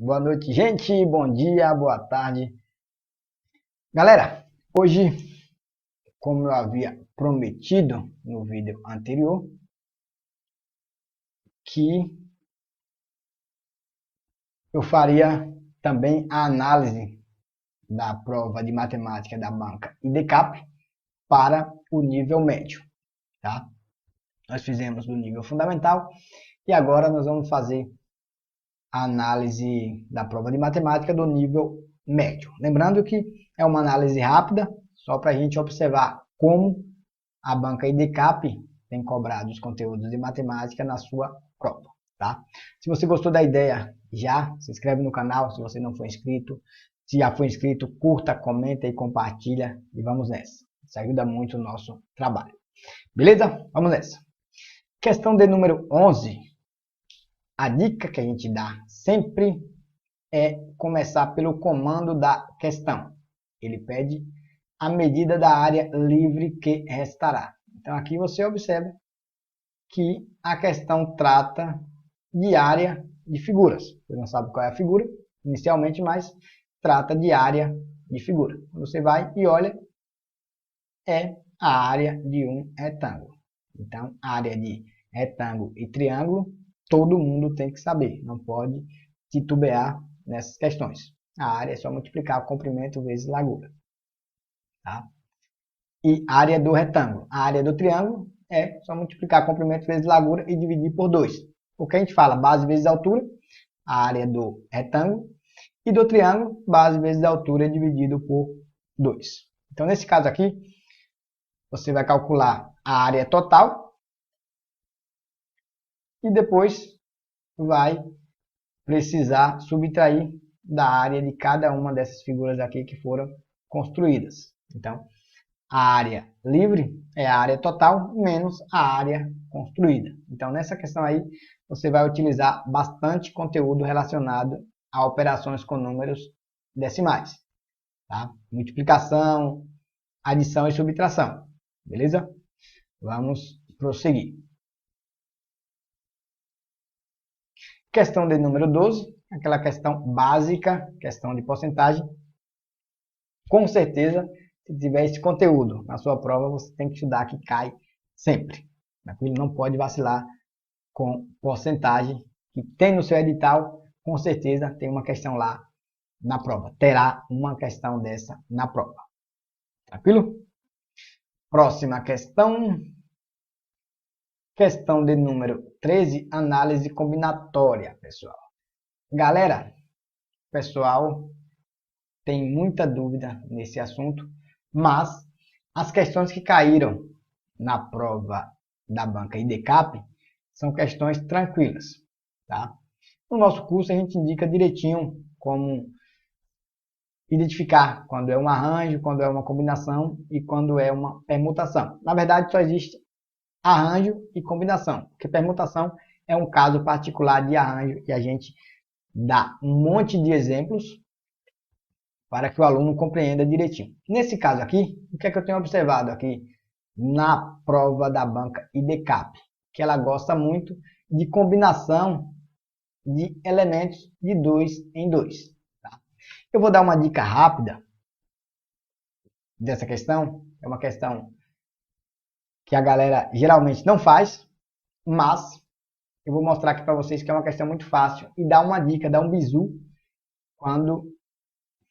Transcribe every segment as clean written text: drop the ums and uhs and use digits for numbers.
Boa noite, gente. Bom dia, boa tarde. Galera, hoje, como eu havia prometido no vídeo anterior, que eu faria também a análise da prova de matemática da banca IDCAP para o nível médio, tá? Nós fizemos do nível fundamental e agora nós vamos fazer a análise da prova de matemática do nível médio. Lembrando que é uma análise rápida, só para a gente observar como a banca IDCAP tem cobrado os conteúdos de matemática na sua prova, tá? Se você gostou da ideia, já se inscreve no canal, se você não for inscrito. Se já foi inscrito, curta, comenta e compartilha e vamos nessa. Isso ajuda muito o nosso trabalho. Beleza? Vamos nessa. Questão de número 11. A dica que a gente dá sempre é começar pelo comando da questão. Ele pede a medida da área livre que restará. Então aqui você observa que a questão trata de área de figuras. Você não sabe qual é a figura inicialmente, mas trata de área de figura. Você vai e olha, é a área de um retângulo. Então, área de retângulo e triângulo, todo mundo tem que saber. Não pode titubear nessas questões. A área é só multiplicar o comprimento vezes largura. Tá? E área do retângulo. A área do triângulo é só multiplicar comprimento vezes largura e dividir por 2. O que a gente fala? Base vezes altura, a área do retângulo, e do triângulo, base vezes altura dividido por 2. Então, nesse caso aqui, você vai calcular a área total e depois vai precisar subtrair da área de cada uma dessas figuras aqui que foram construídas. Então, a área livre é a área total menos a área construída. Então, nessa questão aí, você vai utilizar bastante conteúdo relacionado a operações com números decimais. Tá? Multiplicação, adição e subtração. Beleza? Vamos prosseguir. Questão de número 12, aquela questão básica, questão de porcentagem. Com certeza, se tiver esse conteúdo na sua prova, você tem que estudar que cai sempre. Não pode vacilar com porcentagem que tem no seu edital. Com certeza tem uma questão lá na prova. Terá uma questão dessa na prova. Tranquilo? Próxima questão. Questão de número 13, análise combinatória, pessoal. Galera, pessoal tem muita dúvida nesse assunto, mas as questões que caíram na prova da banca IDCAP são questões tranquilas, tá? No nosso curso a gente indica direitinho como identificar quando é um arranjo, quando é uma combinação e quando é uma permutação. Na verdade, só existe arranjo e combinação, porque permutação é um caso particular de arranjo e a gente dá um monte de exemplos para que o aluno compreenda direitinho. Nesse caso aqui, o que é que eu tenho observado aqui na prova da banca IDCAP? Que ela gosta muito de combinação de elementos de 2 em 2. Tá? Eu vou dar uma dica rápida dessa questão. É uma questão que a galera geralmente não faz, mas eu vou mostrar aqui para vocês que é uma questão muito fácil e dá uma dica, dá um bizu quando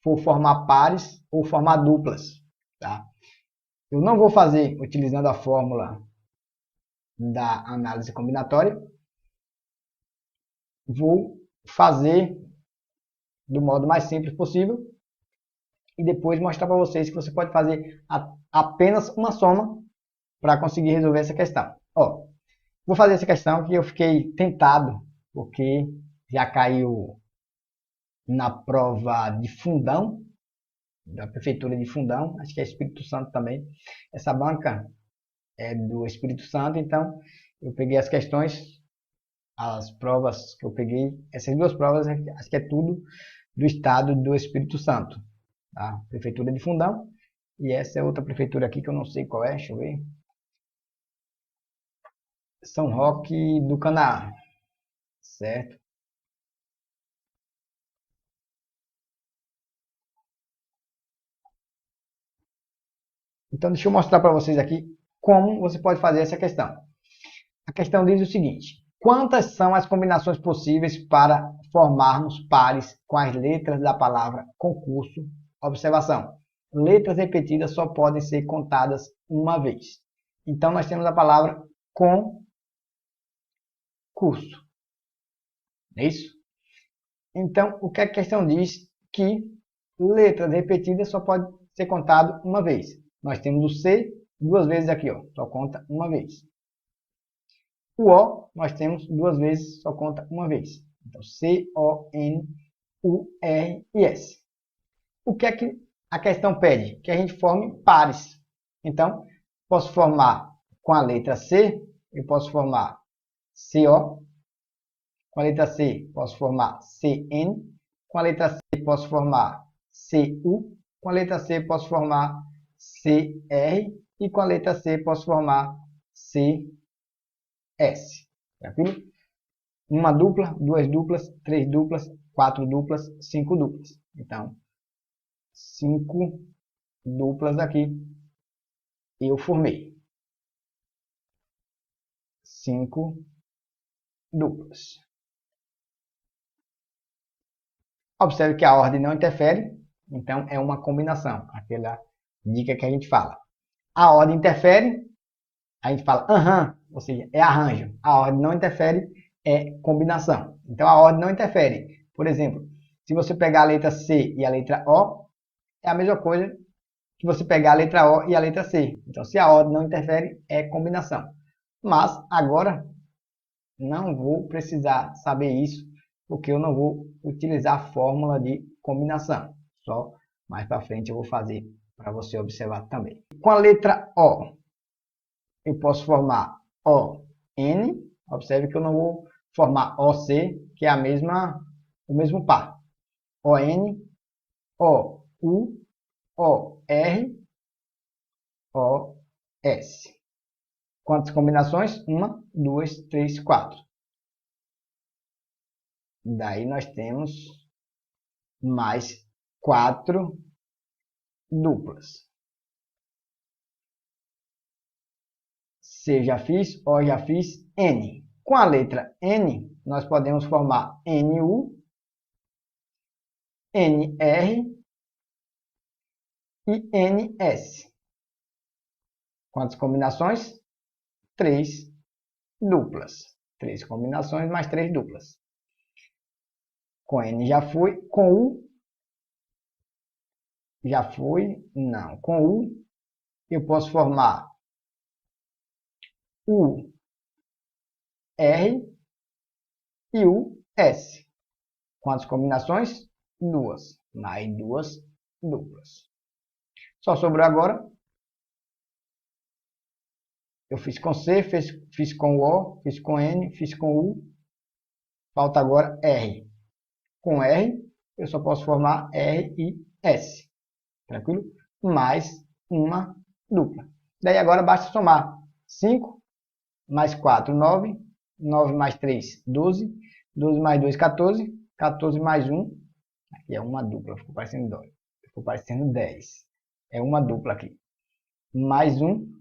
for formar pares ou formar duplas. Tá? Eu não vou fazer utilizando a fórmula da análise combinatória, vou fazer do modo mais simples possível e depois mostrar para vocês que você pode fazer apenas uma soma para conseguir resolver essa questão. Ó, vou fazer essa questão que eu fiquei tentado, porque já caiu na prova de Fundão, da Prefeitura de Fundão, acho que é Espírito Santo também. Essa banca é do Espírito Santo, então eu peguei as questões, as provas que eu peguei, essas duas provas, acho que é tudo do estado do Espírito Santo. Tá? Prefeitura de Fundão, e essa é outra prefeitura aqui que eu não sei qual é, deixa eu ver. São Roque do Canaã, certo? Então, deixa eu mostrar para vocês aqui como você pode fazer essa questão. A questão diz o seguinte: quantas são as combinações possíveis para formarmos pares com as letras da palavra concurso? Observação: letras repetidas só podem ser contadas uma vez. Então, nós temos a palavra concurso. É isso? Então, o que a questão diz? Que letras repetidas só pode ser contado uma vez. Nós temos o C duas vezes aqui, ó, só conta uma vez. O O nós temos duas vezes, só conta uma vez. Então, C, O, N, U, R e S. O que é que a questão pede? Que a gente forme pares. Então, posso formar com a letra C, eu posso formar CO. Com a letra C, posso formar CN. Com a letra C, posso formar CU. Com a letra C, posso formar CR. E com a letra C, posso formar CS. Tranquilo? Uma dupla, duas duplas, três duplas, quatro duplas, cinco duplas. Então, 5 duplas aqui eu formei. 5 duplas. Observe que a ordem não interfere, então é uma combinação. Aquela dica que a gente fala. A ordem interfere, a gente fala ou seja, é arranjo. A ordem não interfere, é combinação. Então a ordem não interfere. Por exemplo, se você pegar a letra C e a letra O, é a mesma coisa que você pegar a letra O e a letra C. Então, se a ordem não interfere, é combinação. Mas, agora, não vou precisar saber isso, porque eu não vou utilizar a fórmula de combinação. Só mais para frente eu vou fazer para você observar também. Com a letra O, eu posso formar ON. Observe que eu não vou formar OC, que é o mesmo par. ON, OU, OR, OS. Quantas combinações? 1, 2, 3, 4. Daí nós temos mais 4 duplas. C já fiz, O já fiz, N. Com a letra N, nós podemos formar NU, NR e NS. Quantas combinações? 3 duplas. 3 combinações mais 3 duplas. Com N já fui. Com U, já fui. Não. Com U, eu posso formar U, R e U, S. Quantas combinações? 2. Mais 2 duplas. Só sobrou agora. Eu fiz com C, fiz com O, fiz com N, fiz com U. Falta agora R. Com R, eu só posso formar R e S. Tranquilo? Mais uma dupla. Daí agora basta somar 5 mais 4, 9. 9 mais 3, 12. 12 mais 2, 14. 14 mais 1. Aqui é uma dupla, ficou parecendo 2. Ficou parecendo 10. É uma dupla aqui. Mais 1.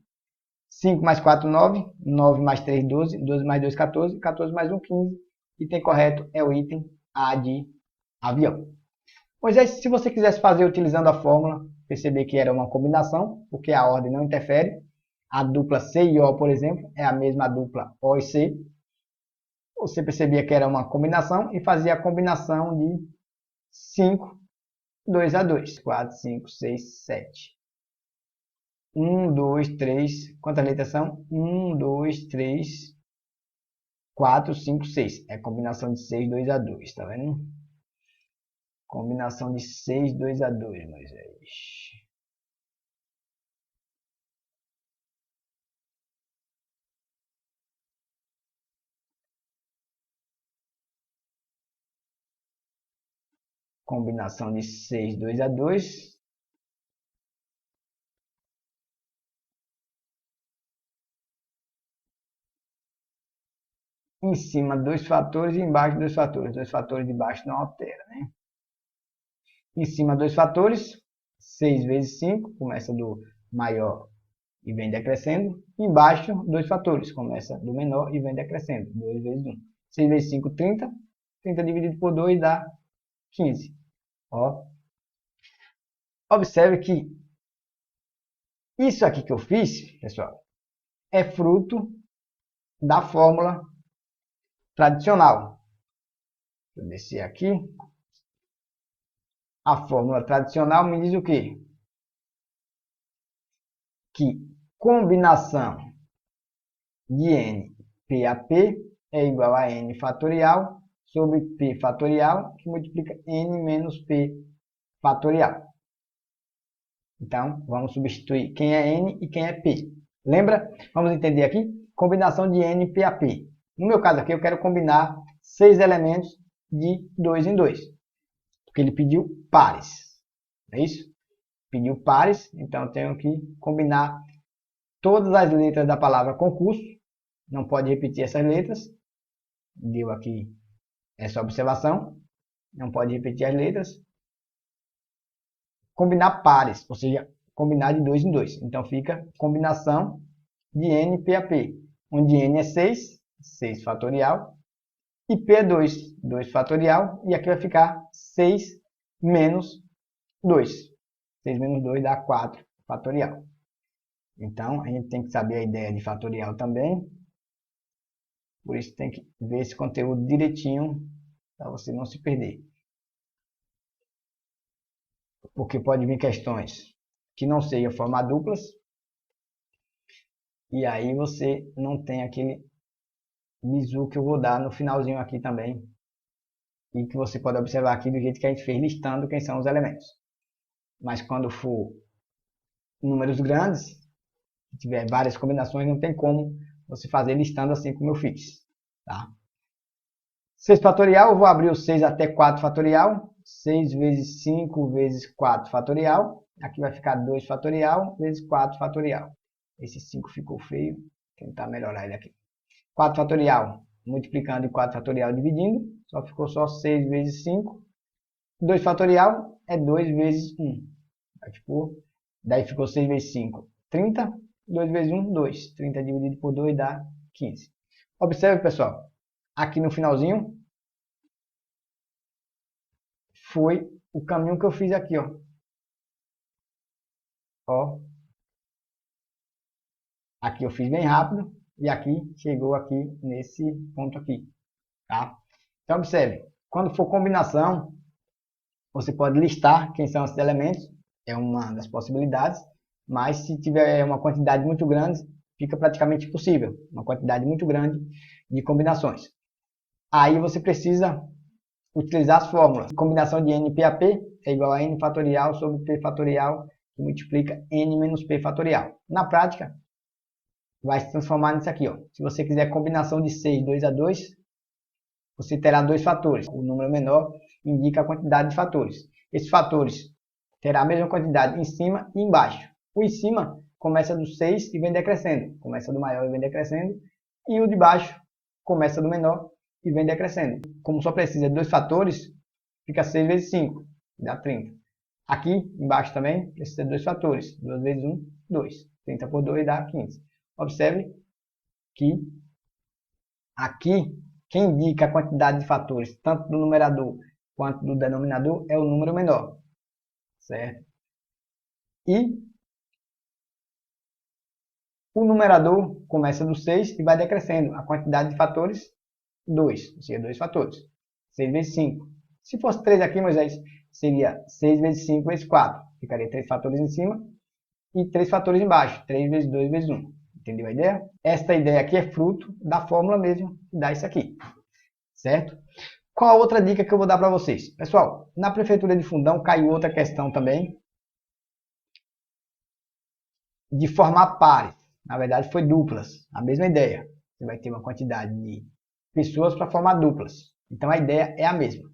5 mais 4, 9. 9 mais 3, 12. 12 mais 2, 14. 14 mais 1, 15. Item correto é o item A de avião. Moisés, se você quisesse fazer utilizando a fórmula, perceber que era uma combinação, porque a ordem não interfere. A dupla C e O, por exemplo, é a mesma dupla O e C. Você percebia que era uma combinação e fazia a combinação de 5, 2 a 2. 4, 5, 6, 7. 1, 2, 3. Quantas letras são? 1, 2, 3, 4, 5, 6. É combinação de 6, 2 a 2. Tá vendo? Combinação de 6, 2 a 2, Moisés. Combinação de 6, 2 a 2. Em cima, 2 fatores e embaixo, 2 fatores. 2 fatores de baixo não altera, né? Em cima, 2 fatores. 6 vezes 5, começa do maior e vem decrescendo. Embaixo, dois fatores. Começa do menor e vem decrescendo. 2 vezes 1. 6 vezes 5, 30. 30 dividido por 2 dá 15. Ó. Observe que isso aqui que eu fiz, pessoal, é fruto da fórmula tradicional. Vou descer aqui. A fórmula tradicional me diz o quê? Que combinação de n p a p é igual a n fatorial sobre p fatorial, que multiplica n menos p fatorial. Então, vamos substituir quem é n e quem é p. Lembra? Vamos entender aqui? Combinação de n, p a p. No meu caso aqui, eu quero combinar 6 elementos de 2 em 2. Porque ele pediu pares. É isso? Pediu pares, então eu tenho que combinar todas as letras da palavra concurso. Não pode repetir essas letras. Deu aqui essa observação. Não pode repetir as letras. Combinar pares, ou seja, combinar de 2 em 2. Então fica combinação de n, p a p, onde n é 6, 6 fatorial, e p é 2, 2 fatorial, e aqui vai ficar 6 menos 2. 6 menos 2 dá 4 fatorial. Então, a gente tem que saber a ideia de fatorial também. Por isso tem que ver esse conteúdo direitinho, para você não se perder. Porque pode vir questões que não sejam formar duplas. E aí você não tem aquele bizu que eu vou dar no finalzinho aqui também. E que você pode observar aqui do jeito que a gente fez, listando quem são os elementos. Mas quando for números grandes, se tiver várias combinações, não tem como você fazer listando assim como eu fiz. Tá? 6 fatorial, eu vou abrir o 6 até 4 fatorial. 6 vezes 5 vezes 4 fatorial. Aqui vai ficar 2 fatorial vezes 4 fatorial. Esse 5 ficou feio. Vou tentar melhorar ele aqui. 4 fatorial, multiplicando e 4 fatorial dividindo. Só ficou só 6 vezes 5. 2 fatorial é 2 vezes 1. Daí ficou 6 vezes 5, 30. 2 vezes 1, 2. 30 dividido por 2 dá 15. Observe, pessoal. Aqui no finalzinho, foi o caminho que eu fiz aqui, ó. Ó. Aqui eu fiz bem rápido e aqui chegou aqui nesse ponto aqui, tá? Então observe, quando for combinação, você pode listar quem são esses elementos, é uma das possibilidades, mas se tiver uma quantidade muito grande, fica praticamente impossível, uma quantidade muito grande de combinações. Aí você precisa utilizar as fórmulas. Combinação de n, p a p é igual a n fatorial sobre p fatorial, que multiplica n menos p fatorial. Na prática, vai se transformar nisso aqui, ó. Se você quiser combinação de 6, 2 a 2, você terá dois fatores. O número menor indica a quantidade de fatores. Esses fatores terá a mesma quantidade em cima e embaixo. O em cima começa do 6 e vem decrescendo. Começa do maior e vem decrescendo. E o de baixo começa do menor e vem decrescendo. Como só precisa de dois fatores, fica 6 vezes 5, dá 30. Aqui embaixo também precisa de dois fatores. 2 vezes 1, 2. 30 por 2 dá 15. Observe que aqui quem indica a quantidade de fatores, tanto do numerador quanto do denominador, é o número menor. Certo? E o numerador começa do 6 e vai decrescendo. A quantidade de fatores, 2. Ou seja, 2 fatores. 6 vezes 5. Se fosse 3 aqui, Moisés, seria 6 vezes 5 vezes 4. Ficaria 3 fatores em cima e 3 fatores embaixo. 3 vezes 2 vezes 1. Entendeu a ideia? Esta ideia aqui é fruto da fórmula mesmo que dá isso aqui. Certo? Qual a outra dica que eu vou dar para vocês? Pessoal, na Prefeitura de Fundão caiu outra questão também de formar pares. Na verdade, foi duplas. A mesma ideia. Você vai ter uma quantidade de pessoas para formar duplas. Então, a ideia é a mesma.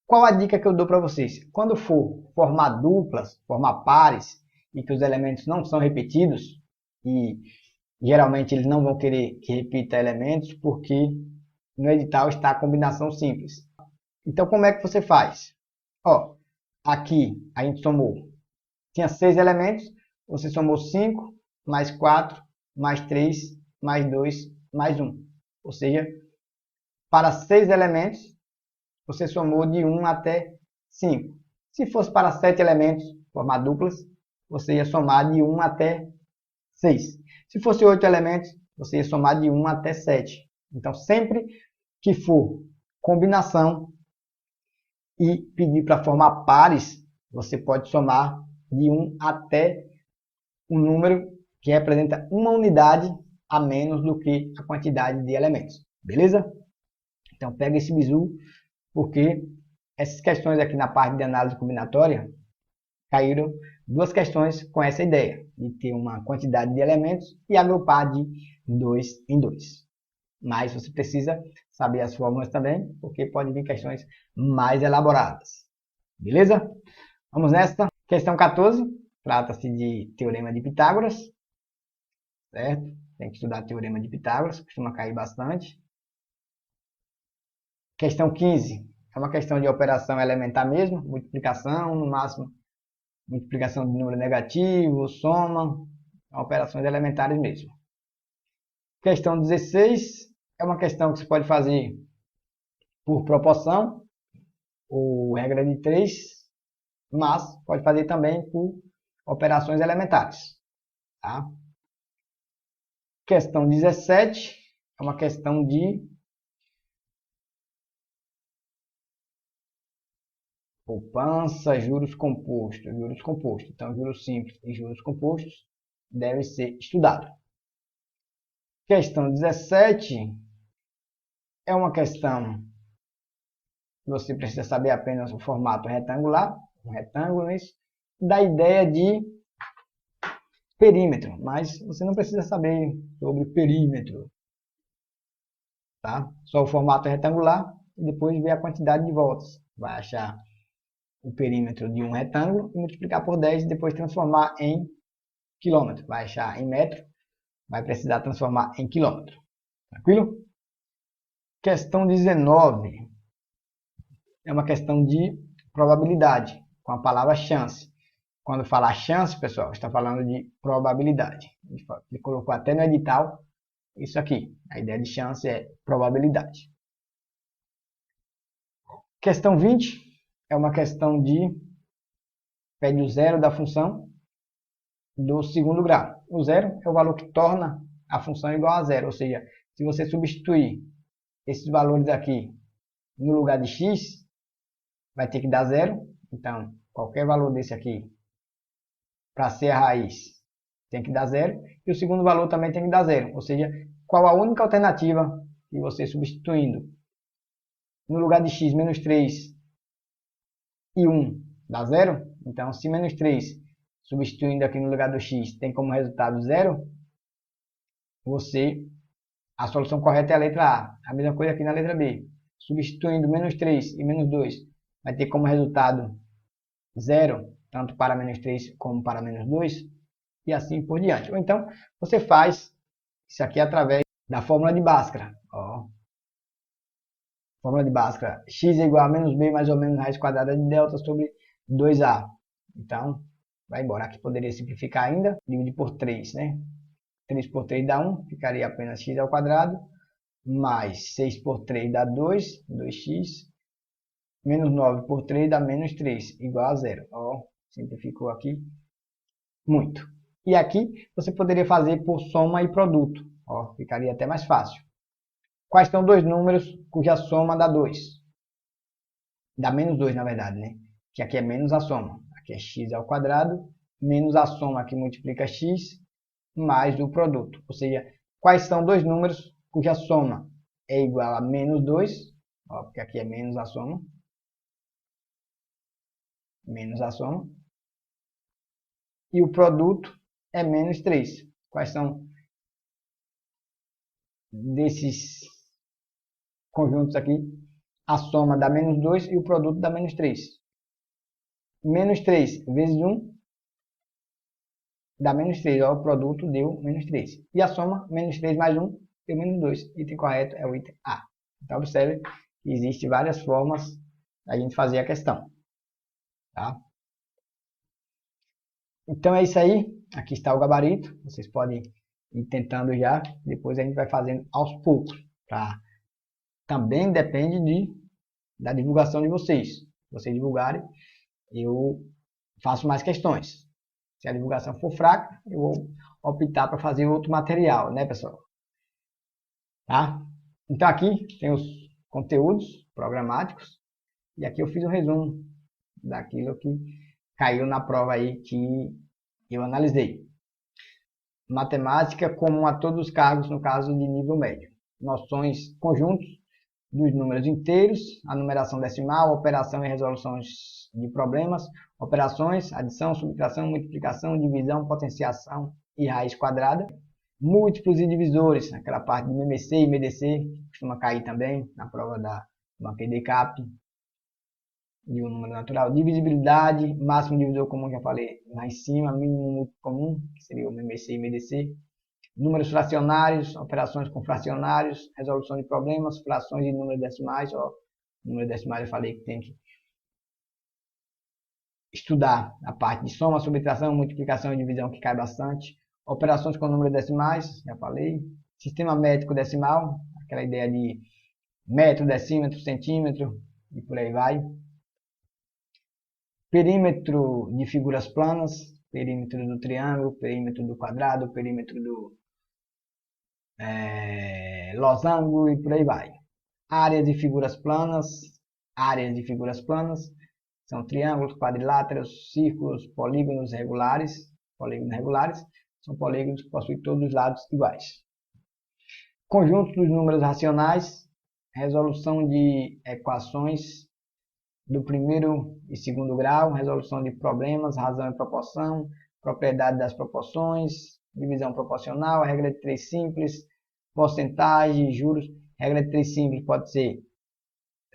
Qual a dica que eu dou para vocês? Quando for formar duplas, formar pares, e que os elementos não são repetidos, e geralmente eles não vão querer que repita elementos, porque no edital está a combinação simples. Então, como é que você faz? Ó, aqui a gente somou. Tinha 6 elementos, você somou 5, mais 4, mais 3, mais 2, mais 1. Ou seja, para 6 elementos, você somou de 1 até 5. Se fosse para 7 elementos, formar duplas, você ia somar de 1 até 6. Se fosse 8 elementos, você ia somar de 1 até 7. Então, sempre que for combinação e pedir para formar pares, você pode somar de 1 até um número que representa uma unidade a menos do que a quantidade de elementos. Beleza? Então, pega esse bizu, porque essas questões aqui na parte de análise combinatória caíram duas questões com essa ideia, de ter uma quantidade de elementos e agrupar de 2 em 2. Mas você precisa saber as fórmulas também, porque pode vir questões mais elaboradas. Beleza? Vamos nesta. Questão 14. Trata-se de Teorema de Pitágoras. Certo? Tem que estudar Teorema de Pitágoras, costuma cair bastante. Questão 15. É uma questão de operação elementar mesmo, multiplicação, no máximo multiplicação de número negativo, soma, operações elementares mesmo. Questão 16 é uma questão que você pode fazer por proporção, ou regra de 3, mas pode fazer também por operações elementares. Tá? Questão 17 é uma questão de poupança, juros compostos. Então, juros simples e juros compostos devem ser estudados. Questão 17 é uma questão que você precisa saber apenas o formato retangular, um retângulo, isso, da ideia de perímetro, mas você não precisa saber sobre perímetro, tá? Só o formato retangular e depois ver a quantidade de voltas. Vai achar o perímetro de um retângulo e multiplicar por 10 e depois transformar em quilômetro. Vai achar em metro, vai precisar transformar em quilômetro. Tranquilo? Questão 19 é uma questão de probabilidade, com a palavra chance. Quando falar chance, pessoal, está falando de probabilidade. Ele colocou até no edital isso aqui. A ideia de chance é probabilidade. Questão 20 é uma questão de pede o zero da função do segundo grau. O zero é o valor que torna a função igual a zero. Ou seja, se você substituir esses valores aqui no lugar de x, vai ter que dar zero. Então, qualquer valor desse aqui, para ser a raiz, tem que dar zero. E o segundo valor também tem que dar zero. Ou seja, qual a única alternativa que você substituindo no lugar de x, menos 3 e 1 dá zero? Então, se menos 3 substituindo aqui no lugar do x tem como resultado zero, a solução correta é a letra A. A mesma coisa aqui na letra B. Substituindo menos 3 e menos 2 vai ter como resultado zero, tanto para menos 3 como para menos 2, e assim por diante. Ou então, você faz isso aqui através da fórmula de Bhaskara. Ó. Fórmula de Bhaskara, x é igual a menos b mais ou menos raiz quadrada de delta sobre 2a. Então, vai embora. Aqui poderia simplificar ainda, dividir por 3, né? 3 por 3 dá 1, ficaria apenas x ao quadrado, mais 6 por 3 dá 2, 2x, menos 9 por 3 dá menos 3, igual a zero. Ó, simplificou aqui muito. E aqui você poderia fazer por soma e produto. Ó, ficaria até mais fácil. Quais são dois números cuja soma dá 2? Dá menos 2, na verdade, né? Que aqui é menos a soma. Aqui é x ao quadrado, menos a soma que multiplica x, mais o produto. Ou seja, quais são dois números cuja soma é igual a menos 2, ó, porque aqui é menos a soma, e o produto é menos 3. Quais são desses conjuntos aqui? A soma dá menos 2 e o produto dá menos 3. Menos 3 vezes 1 dá menos 3. Ó, o produto deu menos 3. E a soma, menos 3 mais 1, deu menos 2. Item correto é o item A. Então, observe que existem várias formas da gente fazer a questão. Tá? Então é isso aí. Aqui está o gabarito. Vocês podem ir tentando já. Depois a gente vai fazendo aos poucos. Tá? Também depende da divulgação de vocês. Se vocês divulgarem, eu faço mais questões. Se a divulgação for fraca, eu vou optar para fazer outro material, né, pessoal? Tá? Então aqui tem os conteúdos programáticos. E aqui eu fiz um resumo daquilo que caiu na prova aí que eu analisei. Matemática comum a todos os cargos, no caso de nível médio. Noções conjuntos dos números inteiros, a numeração decimal, operação e resoluções de problemas, operações, adição, subtração, multiplicação, divisão, potenciação e raiz quadrada. Múltiplos e divisores, aquela parte de MMC e MDC, que costuma cair também na prova da banca EDCAP, de um número natural. Divisibilidade, máximo divisor comum, já falei lá em cima, mínimo múltiplo comum, que seria o MMC e MDC. Números fracionários, operações com fracionários, resolução de problemas, frações de números decimais. Ó, números decimais eu falei que tem que estudar a parte de soma, subtração, multiplicação e divisão, que cai bastante. Operações com números decimais, já falei. Sistema métrico decimal, aquela ideia de metro, decímetro, centímetro e por aí vai. Perímetro de figuras planas, perímetro do triângulo, perímetro do quadrado, perímetro do losango e por aí vai. Áreas de figuras planas são triângulos, quadriláteros, círculos, polígonos regulares. Polígonos regulares são polígonos que possuem todos os lados iguais. Conjunto dos números racionais, resolução de equações do primeiro e segundo grau, resolução de problemas, razão e proporção, propriedade das proporções, divisão proporcional, regra de 3 simples, porcentagem, juros. Regra de 3 simples pode ser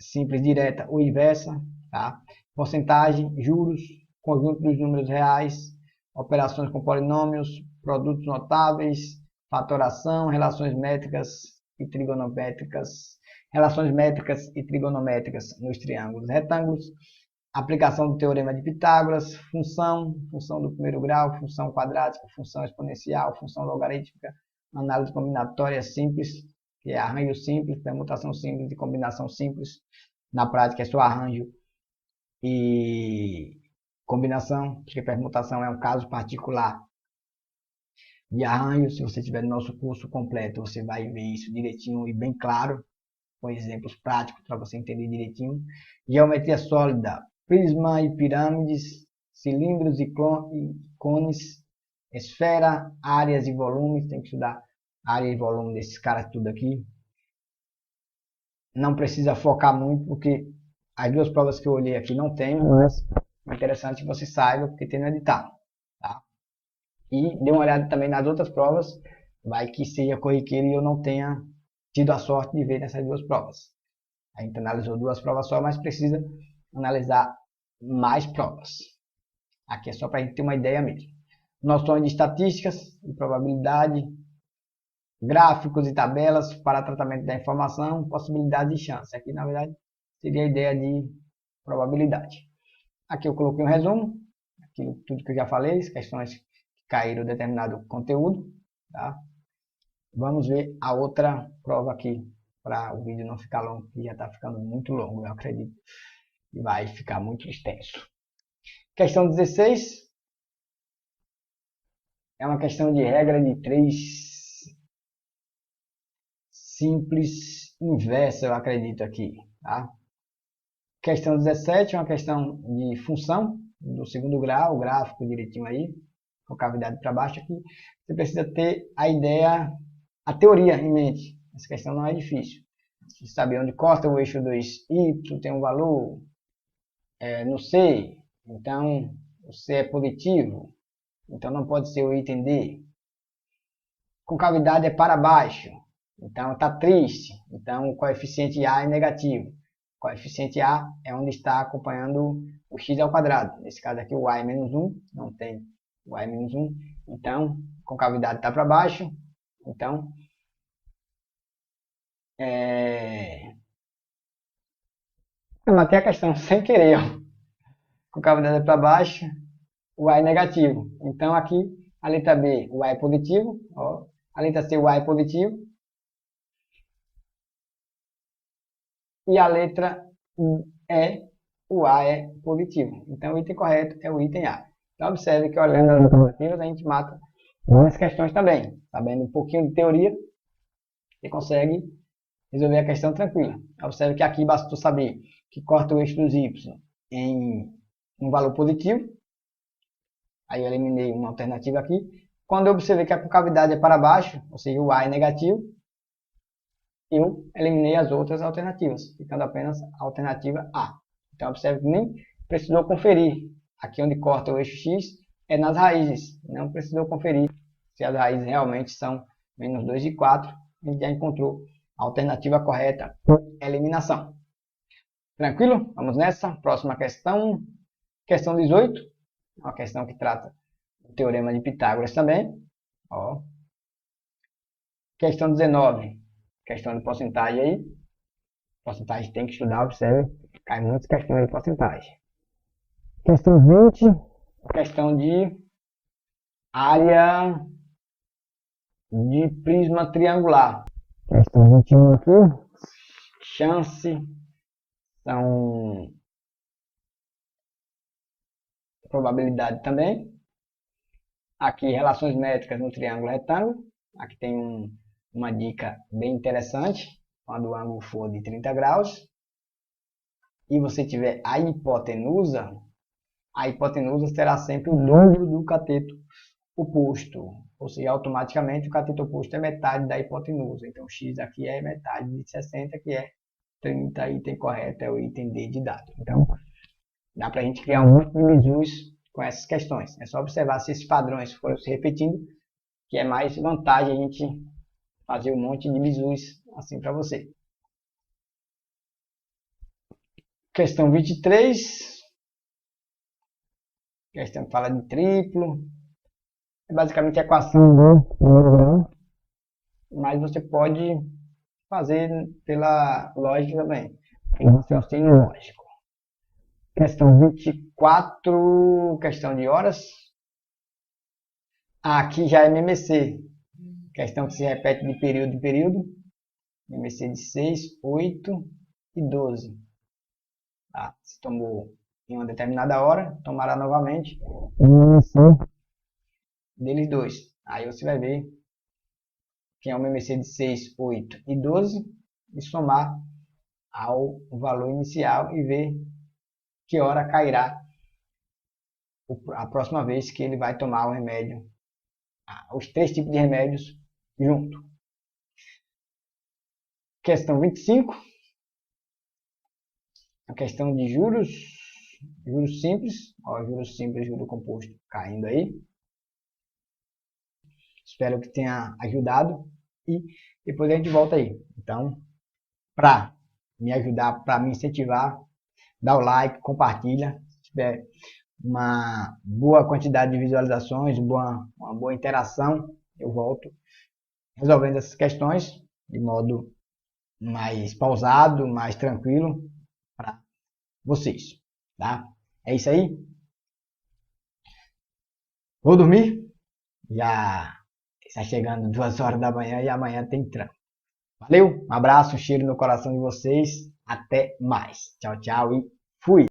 simples direta ou inversa, tá? Porcentagem, juros, conjunto dos números reais, operações com polinômios, produtos notáveis, fatoração, relações métricas e trigonométricas, nos triângulos retângulos, aplicação do teorema de Pitágoras, função do primeiro grau, função quadrática, função exponencial, função logarítmica, análise combinatória simples, que é arranjo simples, permutação simples e combinação simples. Na prática é só arranjo e combinação, porque permutação é um caso particular de arranjo. Se você tiver no nosso curso completo, você vai ver isso direitinho e bem claro, com exemplos práticos para você entender direitinho. Geometria sólida, prisma e pirâmides, cilindros e cones, esfera, áreas e volumes. Tem que estudar área e volume desses caras tudo aqui. Não precisa focar muito, porque as duas provas que eu olhei aqui não tem, mas é interessante que você saiba, porque tem no edital. Tá? E dê uma olhada também nas outras provas, vai que seja corriqueiro e eu não tenha tido a sorte de ver nessas duas provas. A gente analisou duas provas só, mas precisa analisar mais provas. Aqui é só para a gente ter uma ideia mesmo. Noções de estatísticas, de probabilidade, gráficos e tabelas para tratamento da informação, possibilidade e chance. Aqui, na verdade, seria a ideia de probabilidade. Aqui eu coloquei um resumo, aquilo tudo que eu já falei, as questões que caíram determinado conteúdo. Tá? Vamos ver a outra prova aqui, para o vídeo não ficar longo, que já está ficando muito longo, eu acredito. E vai ficar muito extenso. Questão 16. É uma questão de regra de 3 simples inversa, eu acredito aqui. Tá? Questão 17 é uma questão de função do segundo grau, o gráfico direitinho aí, com cavidade para baixo aqui. Você precisa ter a ideia, a teoria em mente. Essa questão não é difícil. Você sabe onde corta o eixo 2y, tem um valor no C, então o C é positivo, então não pode ser o item D. Concavidade é para baixo, então está triste, então o coeficiente A é negativo. O coeficiente A é onde está acompanhando o x ao quadrado. Nesse caso aqui o A é menos 1, não tem o A é menos 1, então concavidade está para baixo, então eu matei a questão sem querer, ó. Concavidade é para baixo, o A é negativo. Então aqui a letra B, o A é positivo, ó. A letra C, o A é positivo. E a letra E, o A é positivo. Então o item correto é o item A. Então observe que olhando as alternativas a gente mata várias questões também. Sabendo um pouquinho de teoria, você consegue resolver a questão tranquila. Observe que aqui bastou saber que corta o eixo dos y em um valor positivo. Aí eu eliminei uma alternativa aqui. Quando eu observei que a concavidade é para baixo, ou seja, o A é negativo, eu eliminei as outras alternativas, ficando apenas a alternativa A. Então observe que nem precisou conferir. Aqui onde corta o eixo X é nas raízes. Não precisou conferir se as raízes realmente são menos 2 e 4. A gente já encontrou a alternativa correta por eliminação. Tranquilo? Vamos nessa. Próxima questão. Questão 18. Uma questão que trata do teorema de Pitágoras também. Ó. Questão 19. Questão de porcentagem aí. Porcentagem tem que estudar, observe. Cai muitas questões de porcentagem. Questão 20. Questão de área de prisma triangular. Questão 21 aqui. Chance. São probabilidade também. Aqui relações métricas no triângulo retângulo. Aqui tem uma dica bem interessante. Quando o ângulo for de 30 graus e você tiver a hipotenusa será sempre o dobro do cateto oposto. Ou seja, automaticamente o cateto oposto é metade da hipotenusa. Então x aqui é metade de 60, que é 30, item correto é o item D de dado. Então, dá para a gente criar um monte de bizus com essas questões. É só observar se esses padrões forem se repetindo, que é mais vantagem a gente fazer um monte de bizus assim para você. Questão 23. Questão que fala de triplo. É basicamente a equação do primeiro grau. Mas você pode fazer pela lógica também. Raciocínio lógico. Questão 24. Questão de horas. Aqui já é MMC. Questão que se repete de período em período. MMC de 6, 8 e 12. Tá? Se tomou em uma determinada hora, tomará novamente MMC deles dois. Aí você vai ver que é um MMC de 6, 8 e 12 e somar ao valor inicial e ver que hora cairá a próxima vez que ele vai tomar o remédio. Os três tipos de remédios junto. Questão 25. A questão de juros. Juros simples. Ó, juros simples, juro composto caindo aí. Espero que tenha ajudado. E depois a gente volta aí. Então, para me ajudar, para me incentivar, dá o like, compartilha. Se tiver uma boa quantidade de visualizações, uma boa interação, eu volto resolvendo essas questões de modo mais pausado, mais tranquilo para vocês, tá? É isso aí. Vou dormir. Já está chegando 2 horas da manhã e amanhã tem trampo. Valeu, um abraço, um cheiro no coração de vocês. Até mais. Tchau, tchau e fui.